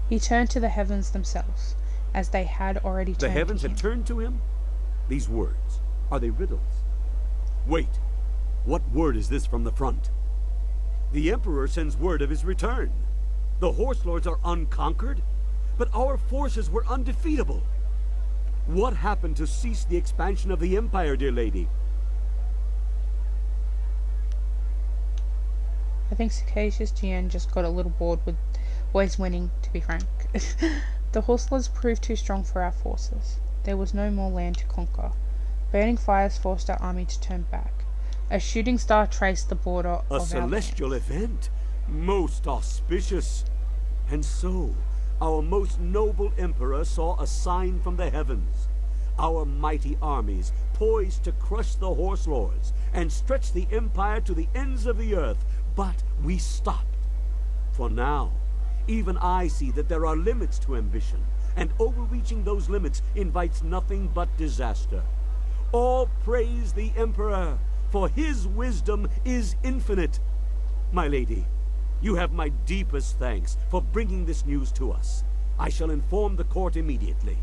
He turned to the heavens themselves, as they had already turned to him. The heavens had turned to him? These words, are they riddles? Wait, what word is this from the front? The Emperor sends word of his return. The Horse Lords are unconquered, but our forces were undefeatable. What happened to cease the expansion of the Empire, dear lady? I think Sagacious Tien just got a little bored with always winning, to be frank. The Horse Lords proved too strong for our forces. There was no more land to conquer. Burning fires forced our army to turn back. A shooting star traced the border of our A celestial land. event? Most auspicious. And so, our most noble Emperor saw a sign from the heavens. Our mighty armies poised to crush the Horse Lords and stretch the Empire to the ends of the earth. But we stopped. For now, even I see that there are limits to ambition, and overreaching those limits invites nothing but disaster. All praise the Emperor, for his wisdom is infinite. My lady, you have my deepest thanks for bringing this news to us. I shall inform the court immediately.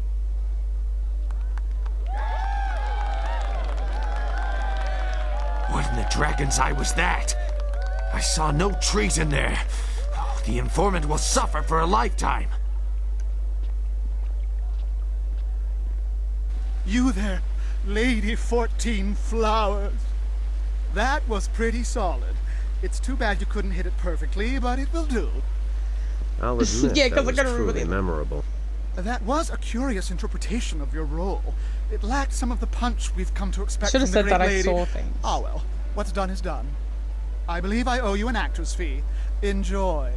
What in the dragon's eye was that? I saw no treason there. Oh, the informant will suffer for a lifetime. You there, Lady 14 Flowers. That was pretty solid. It's too bad you couldn't hit it perfectly, but it will do. I'll admit Yeah, 'cause that I was gotta remember truly the- memorable. That was a curious interpretation of your role. It lacked some of the punch we've come to expect Should from have the said great that I lady. saw things. Ah well, what's done is done. I believe I owe you an actor's fee. Enjoy.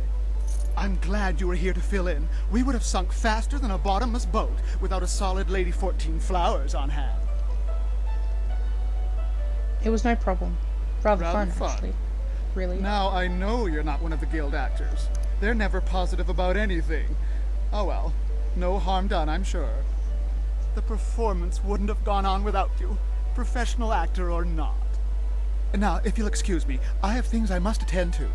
I'm glad you were here to fill in. We would have sunk faster than a bottomless boat without a solid Lady 14 Flowers on hand. It was no problem. Rather Rather fun, actually. Really. Now I know you're not one of the guild actors. They're never positive about anything. Oh well, no harm done, I'm sure. The performance wouldn't have gone on without you, professional actor or not. Now, if you'll excuse me, I have things I must attend to.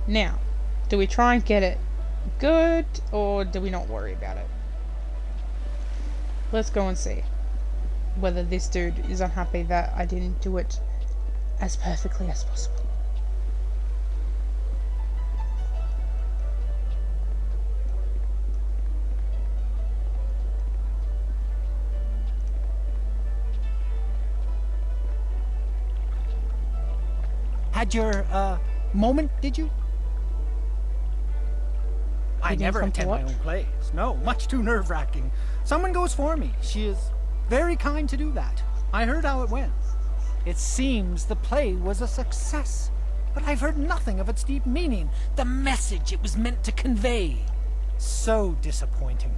Now, do we try and get it good, or do we not worry about it? Let's go and see whether this dude is unhappy that I didn't do it as perfectly as possible. Had your, moment, did you? I didn't never come to attend my watch? own plays. No, much too nerve-wracking. Someone goes for me. She is very kind to do that. I heard how it went. It seems the play was a success, but I've heard nothing of its deep meaning, the message it was meant to convey. So disappointing.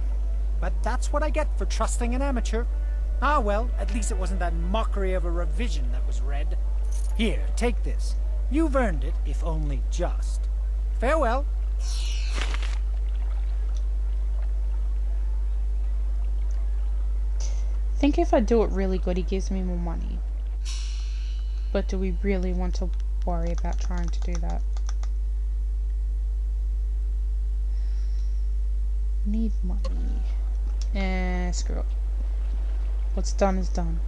But that's what I get for trusting an amateur. Ah well, at least it wasn't that mockery of a revision that was read. Here, take this. You've earned it, if only just. Farewell. Think if I do it really good, he gives me more money. But do we really want to worry about trying to do that? Need money. Screw it. What's done is done.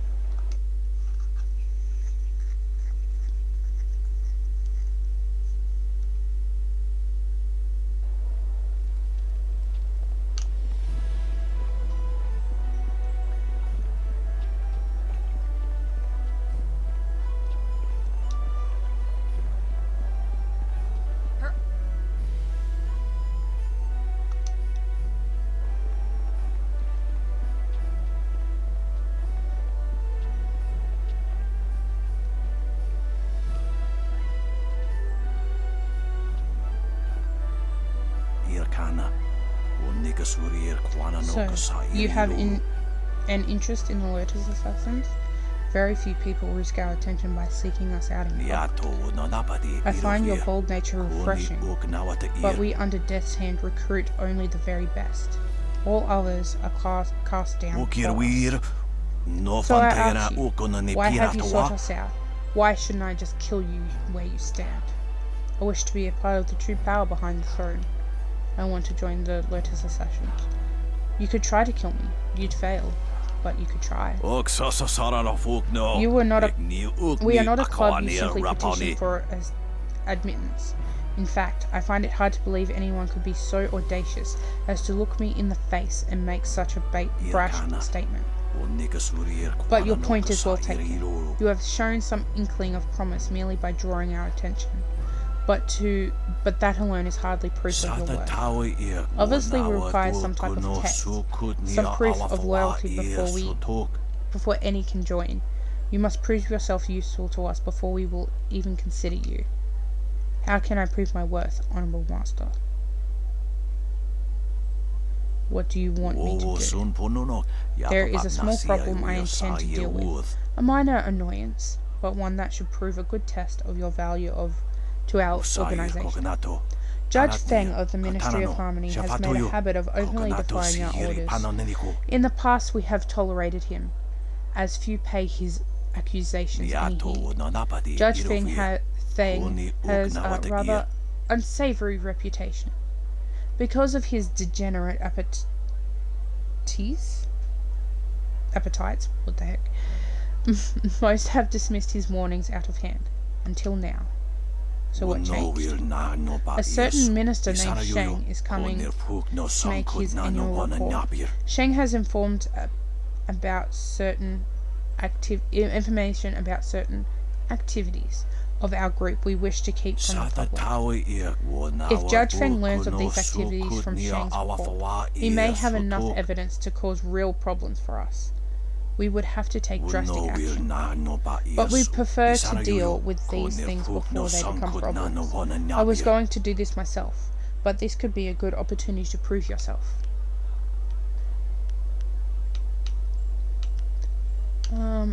So, you have an interest in the Lotus Assassins? Very few people risk our attention by seeking us out in public. I find your bold nature refreshing, but we under Death's Hand recruit only the very best. All others are cast down. So I ask you, why have you sought us out? Why shouldn't I just kill you where you stand? I wish to be a part of the true power behind the throne. I want to join the Lotus Assassins. You could try to kill me. You'd fail, but you could try. You were not we are not a club you simply petition for as admittance. In fact, I find it hard to believe anyone could be so audacious as to look me in the face and make such a brash statement. But your point is well taken. You have shown some inkling of promise merely by drawing our attention. But that alone is hardly proof of your worth. Obviously we require some type of test, some proof of loyalty before any can join. You must prove yourself useful to us before we will even consider you. How can I prove my worth, Honorable Master? What do you want me to do? There is a small problem I intend to deal with. A minor annoyance, but one that should prove a good test of your value to our organization. Judge Feng of the Ministry of Harmony has made a habit of openly defying our orders. In the past we have tolerated him, as few pay his accusations any heed. Judge Feng has a rather unsavory reputation. Because of his degenerate appetites, what the heck, most have dismissed his warnings out of hand, until now. So what changed? A certain minister named Sheng is coming to make his annual report. Sheng has informed about certain information about certain activities of our group we wish to keep from the public. If Judge Feng learns of these activities from Shang's report, he may have enough evidence to cause real problems for us. We would have to take drastic action. But we prefer to deal with these things before they become problems. I was going to do this myself, but this could be a good opportunity to prove yourself.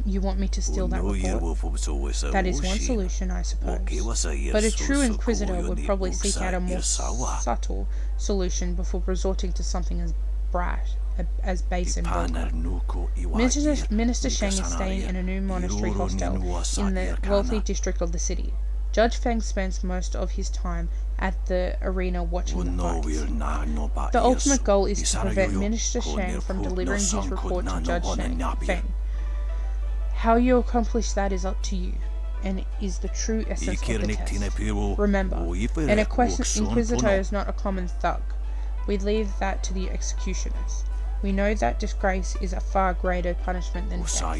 You want me to steal that report? That is one solution, I suppose. But a true Inquisitor would probably seek out a more subtle solution before resorting to something as brash, as base and vulgar. Minister Sheng is staying in a new monastery hostel in the wealthy district of the city. Judge Feng spends most of his time at the arena watching the fights. The ultimate goal is to prevent Minister Sheng from delivering his report to Judge Feng. How you accomplish that is up to you, and is the true essence of the test. Remember, an Inquisitor is not a common thug. We leave that to the executioners. We know that disgrace is a far greater punishment than death.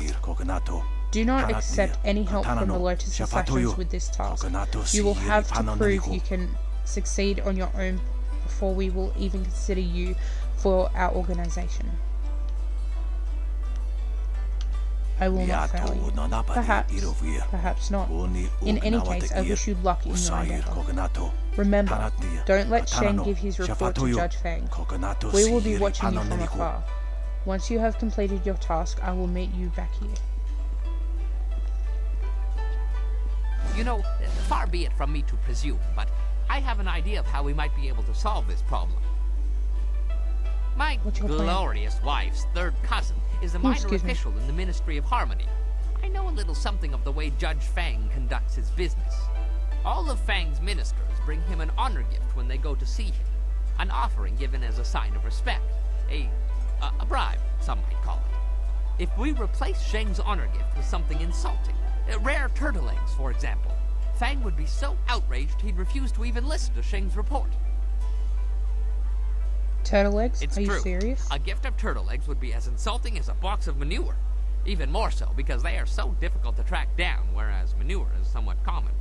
Do not accept any help from the Lotus Assassins with this task. You will have to prove you can succeed on your own before we will even consider you for our organization. I will not fail you. Perhaps not. In any case, I wish you luck in your endeavor. Remember, don't let Sheng give his report to Judge Feng. We will be watching you from afar. Once you have completed your task, I will meet you back here. You know, far be it from me to presume, but I have an idea of how we might be able to solve this problem. My glorious wife's third cousin is a minor official in the Ministry of Harmony. I know a little something of the way Judge Feng conducts his business. All of Fang's ministers bring him an honor gift when they go to see him. An offering given as a sign of respect. A bribe, some might call it. If we replace Sheng's honor gift with something insulting, rare turtle eggs, for example, Fang would be so outraged he'd refuse to even listen to Sheng's report. Turtle eggs? It's Are you true. serious? A gift of turtle eggs would be as insulting as a box of manure. Even more so, because they are so difficult to track down, whereas manure is somewhat common.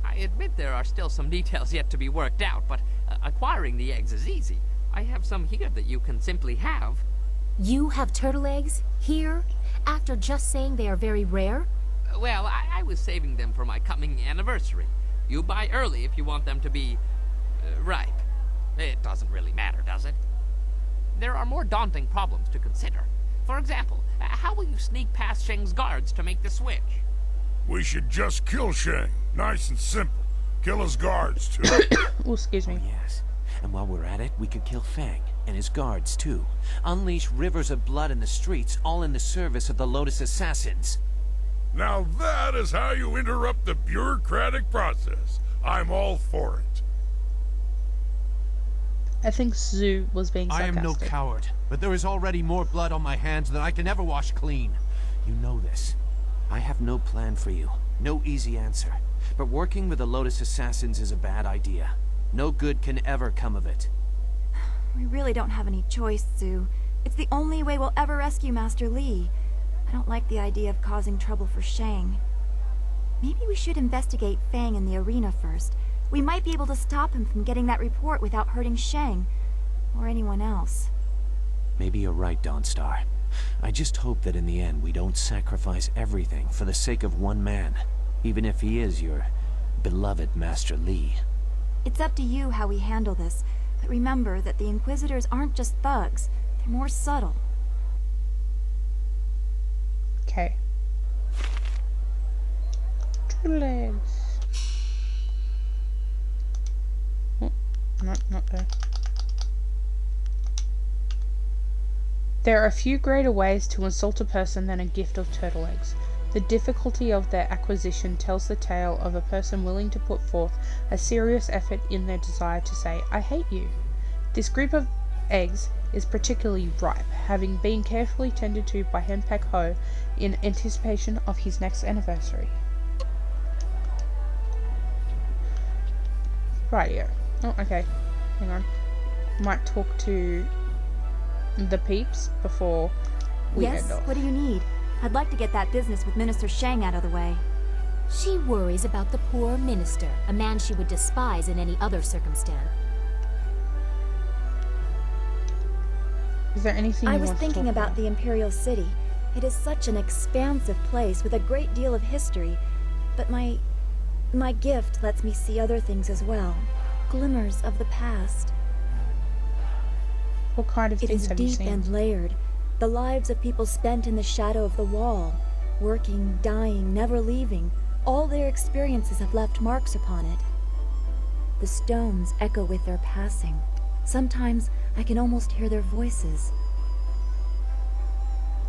I admit there are still some details yet to be worked out, but acquiring the eggs is easy. I have some here that you can simply have. You have turtle eggs? Here? After just saying they are very rare? Well, I was saving them for my coming anniversary. You buy early if you want them to be ripe. It doesn't really matter, does it? There are more daunting problems to consider. For example, how will you sneak past Sheng's guards to make the switch? We should just kill Sheng. Nice and simple. Kill his guards, too. Oh, excuse me. Yes. And while we're at it, we could kill Fang and his guards, too. Unleash rivers of blood in the streets, all in the service of the Lotus Assassins. Now that is how you interrupt the bureaucratic process. I'm all for it. I think Zhu was being sarcastic. I am no coward, but there is already more blood on my hands than I can ever wash clean. You know this. I have no plan for you. No easy answer. But working with the Lotus Assassins is a bad idea. No good can ever come of it. We really don't have any choice, Zhu. It's the only way we'll ever rescue Master Li. I don't like the idea of causing trouble for Shang. Maybe we should investigate Fang in the arena first. We might be able to stop him from getting that report without hurting Shang. Or anyone else. Maybe you're right, Dawnstar. I just hope that in the end we don't sacrifice everything for the sake of one man. Even if he is your beloved Master Li. It's up to you how we handle this. But remember that the Inquisitors aren't just thugs. They're more subtle. Okay. Turtle eggs. Oh, no, not there. There are few greater ways to insult a person than a gift of turtle eggs. The difficulty of their acquisition tells the tale of a person willing to put forth a serious effort in their desire to say, "I hate you." This group of eggs is particularly ripe, having been carefully tended to by Henpeck Ho in anticipation of his next anniversary. Right, yeah. Oh, okay. Hang on. Might talk to the peeps before we Yes, end off. what do you need? I'd like to get that business with Minister Shang out of the way. She worries about the poor minister, a man she would despise in any other circumstance. Is there anything I you was want to thinking talk about the Imperial City. It is such an expansive place with a great deal of history, but my gift lets me see other things as well. Glimmers of the past. What kind of It things is have you deep seen? and layered. The lives of people spent in the shadow of the wall, working, dying, never leaving. All their experiences have left marks upon it. The stones echo with their passing. Sometimes I can almost hear their voices.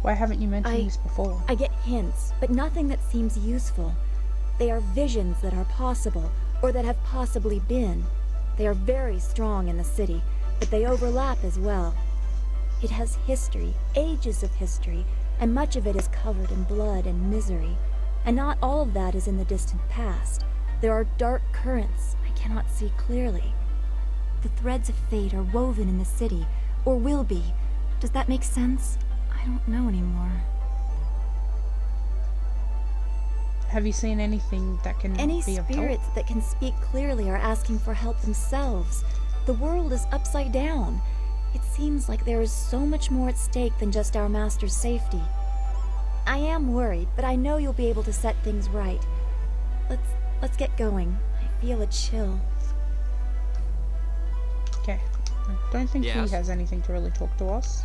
Why haven't you mentioned these before? I get hints, but nothing that seems useful. They are visions that are possible, or that have possibly been. They are very strong in the city, but they overlap as well. It has history, ages of history, and much of it is covered in blood and misery. And not all of that is in the distant past. There are dark currents I cannot see clearly. The threads of fate are woven in the city, or will be. Does that make sense? I don't know anymore. Have you seen anything that can Any be of help? spirits that can speak clearly are asking for help themselves. The world is upside down. It seems like there is so much more at stake than just our master's safety. I am worried, but I know you'll be able to set things right. Let's get going. I feel a chill. Okay. I don't think he has anything to really talk to us.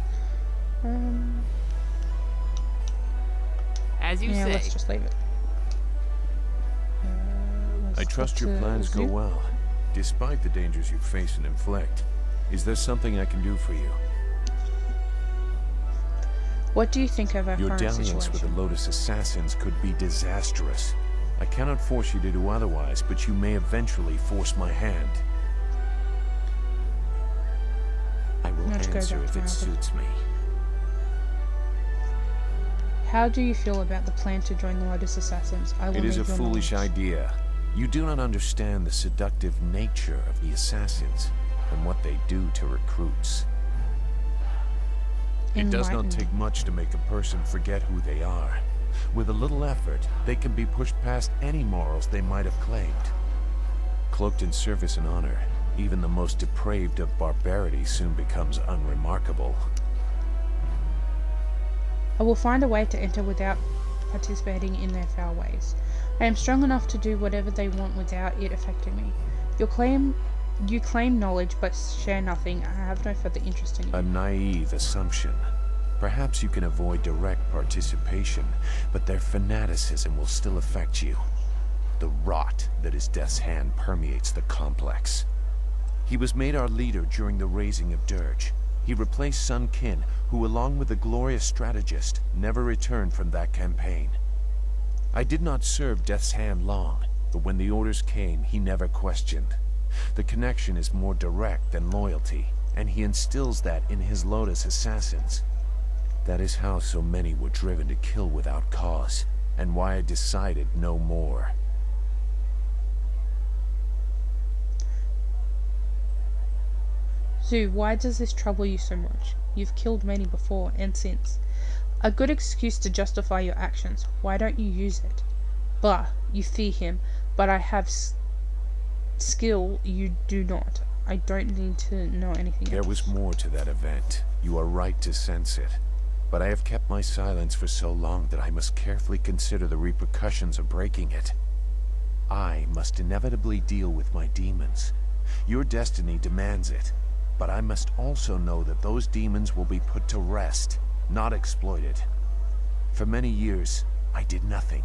As you yeah, say. let's just leave it. I trust your plans go well, despite the dangers you face and inflict. Is there something I can do for you? What do you think of our Your current dalliance situation? with the Lotus Assassins could be disastrous. I cannot force you to do otherwise, but you may eventually force my hand. I will Let's go answer back if now, it then. suits me. How do you feel about the plan to join the Lotus Assassins? I will It is need a your foolish knowledge. idea. You do not understand the seductive nature of the assassins and what they do to recruits. It does not Enlighten take me. much to make a person forget who they are. With a little effort, they can be pushed past any morals they might have claimed. Cloaked in service and honor, even the most depraved of barbarity soon becomes unremarkable. I will find a way to enter without participating in their foul ways. I am strong enough to do whatever they want without it affecting me. You claim knowledge but share nothing. I have no further interest in you. A naive assumption. Perhaps you can avoid direct participation, but their fanaticism will still affect you. The rot that is Death's Hand permeates the complex. He was made our leader during the raising of Dirge. He replaced Sun Qin, who along with the glorious strategist, never returned from that campaign. I did not serve Death's Hand long, but when the orders came, he never questioned. The connection is more direct than loyalty, and he instills that in his Lotus Assassins. That is how so many were driven to kill without cause, and why I decided no more. Zhu, why does this trouble you so much? You've killed many before and since. A good excuse to justify your actions. Why don't you use it? Blah, you fear him, but I have skill you do not. I don't need to know anything There else. was more to that event. You are right to sense it. But I have kept my silence for so long that I must carefully consider the repercussions of breaking it. I must inevitably deal with my demons. Your destiny demands it. But I must also know that those demons will be put to rest, not exploited. For many years, I did nothing.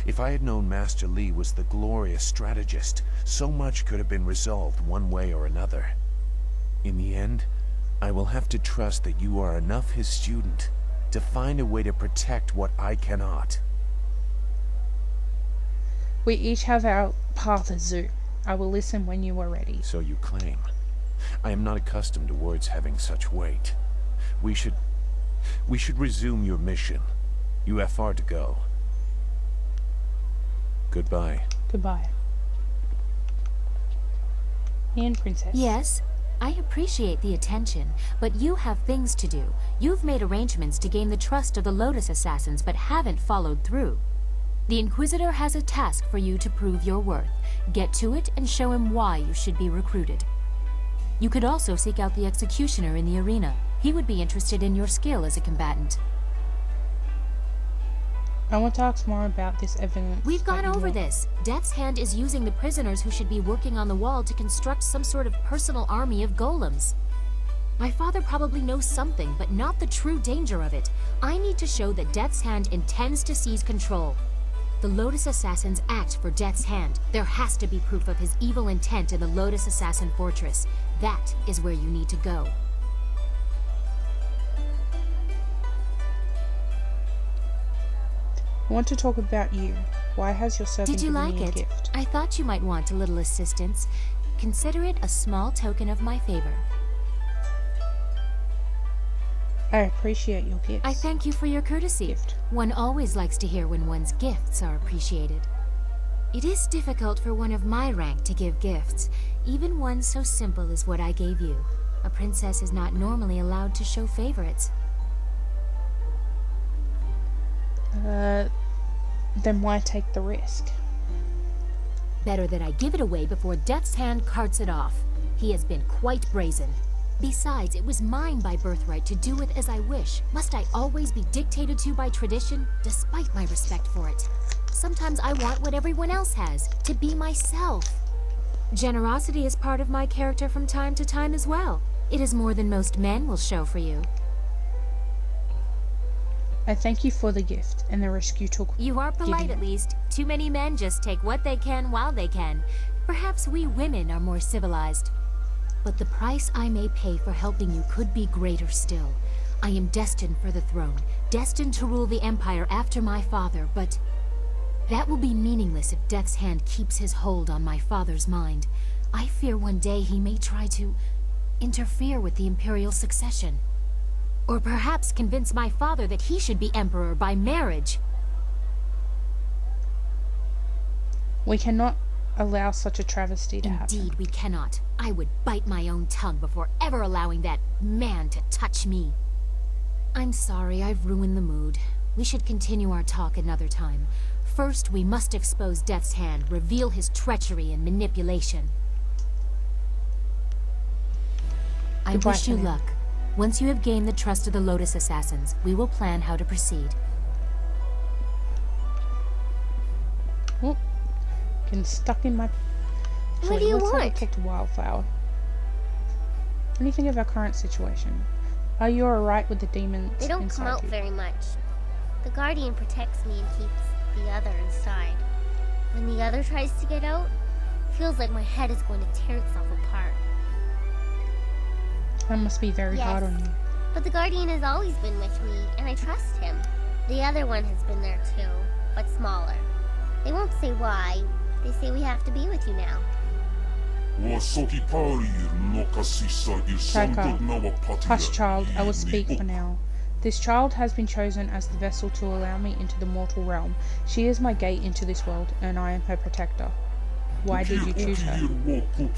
If I had known Master Li was the glorious strategist, so much could have been resolved one way or another. In the end, I will have to trust that you are enough his student to find a way to protect what I cannot. We each have our path, Zhu. I will listen when you are ready. So you claim. I am not accustomed to words having such weight. We should resume your mission. You have far to go. Goodbye. Goodbye. And Princess. Yes, I appreciate the attention, but you have things to do. You've made arrangements to gain the trust of the Lotus Assassins, but haven't followed through. The Inquisitor has a task for you to prove your worth. Get to it and show him why you should be recruited. You could also seek out the Executioner in the arena. He would be interested in your skill as a combatant. I want to ask more about this evidence. We've gone over this. Death's Hand is using the prisoners who should be working on the wall to construct some sort of personal army of golems. My father probably knows something, but not the true danger of it. I need to show that Death's Hand intends to seize control. The Lotus Assassins act for Death's Hand. There has to be proof of his evil intent in the Lotus Assassin Fortress. That is where you need to go. I want to talk about you. Why has your servant Did you given like me a it? gift? I thought you might want a little assistance. Consider it a small token of my favor. I appreciate your gifts. I thank you for your courtesy. One always likes to hear when one's gifts are appreciated. It is difficult for one of my rank to give gifts, even one so simple as what I gave you. A princess is not normally allowed to show favorites. Then why take the risk? Better that I give it away before Death's Hand carts it off. He has been quite brazen. Besides, it was mine by birthright to do with as I wish. Must I always be dictated to by tradition, despite my respect for it? Sometimes I want what everyone else has, to be myself. Generosity is part of my character from time to time as well. It is more than most men will show for you. I thank you for the gift and the risk you took. You are polite at least. Too many men just take what they can while they can. Perhaps we women are more civilized. But the price I may pay for helping you could be greater still. I am destined for the throne, destined to rule the Empire after my father, but that will be meaningless if Death's Hand keeps his hold on my father's mind. I fear one day he may try to interfere with the Imperial succession. Or perhaps convince my father that he should be Emperor by marriage. We cannot allow such a travesty to happen. Indeed, we cannot. I would bite my own tongue before ever allowing that man to touch me. I'm sorry, I've ruined the mood. We should continue our talk another time. First, we must expose Death's Hand, reveal his treachery and manipulation. I wish you luck. Once you have gained the trust of the Lotus Assassins, we will plan how to proceed. Oh, getting stuck in my... What do you want? Let's talk to Wildflower. What do you think of our current situation? Are you alright with the demons They don't come out very much. The Guardian protects me and keeps the other inside. When the other tries to get out, it feels like my head is going to tear itself apart. That must be very hard on you. But the Guardian has always been with me, and I trust him. The other one has been there too, but smaller. They won't say why. They say we have to be with you now. Hush, child. I will speak for now. This child has been chosen as the vessel to allow me into the mortal realm. She is my gate into this world, and I am her protector. Why did you choose her?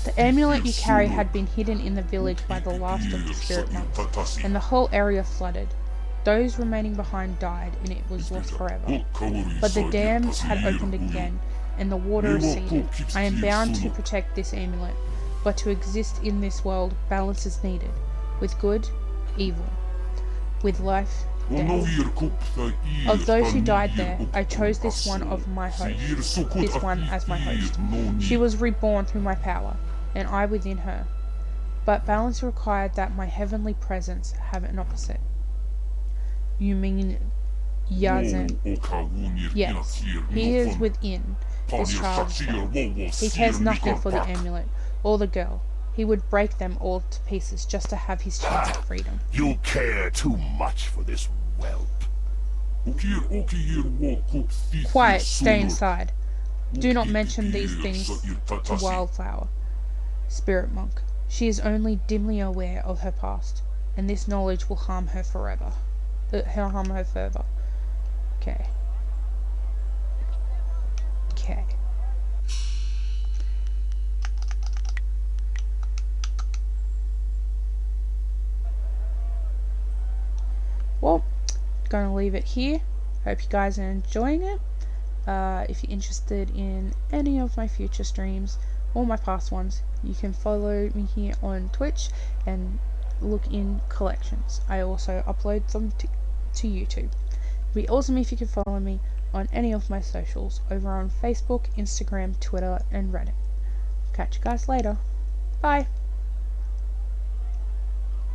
The amulet you carry had been hidden in the village by the last of the spirit monks, and the whole area flooded. Those remaining behind died, and it was lost forever. But the dams had opened again, and the water receded. I am bound to protect this amulet, but to exist in this world, balance is needed. With good, evil. With life, death. Of those who died there, I chose this one as my host. She was reborn through my power, and I within her. But balance required that my heavenly presence have an opposite. You mean Yazen? Yes, he is within this child's soul. He cares nothing for the amulet or the girl. He would break them all to pieces just to have his chance at freedom. You care too much for this whelp. Quiet, stay inside. Do not mention these things to Wildflower. Spirit monk. She is only dimly aware of her past, and this knowledge will harm her forever. Harm her further. Okay. Okay. Well, gonna leave it here. Hope you guys are enjoying it. If you're interested in any of my future streams or my past ones, you can follow me here on Twitch and look in collections. I also upload them to YouTube. It'd be awesome if you could follow me on any of my socials over on Facebook, Instagram, Twitter, and Reddit. Catch you guys later. Bye!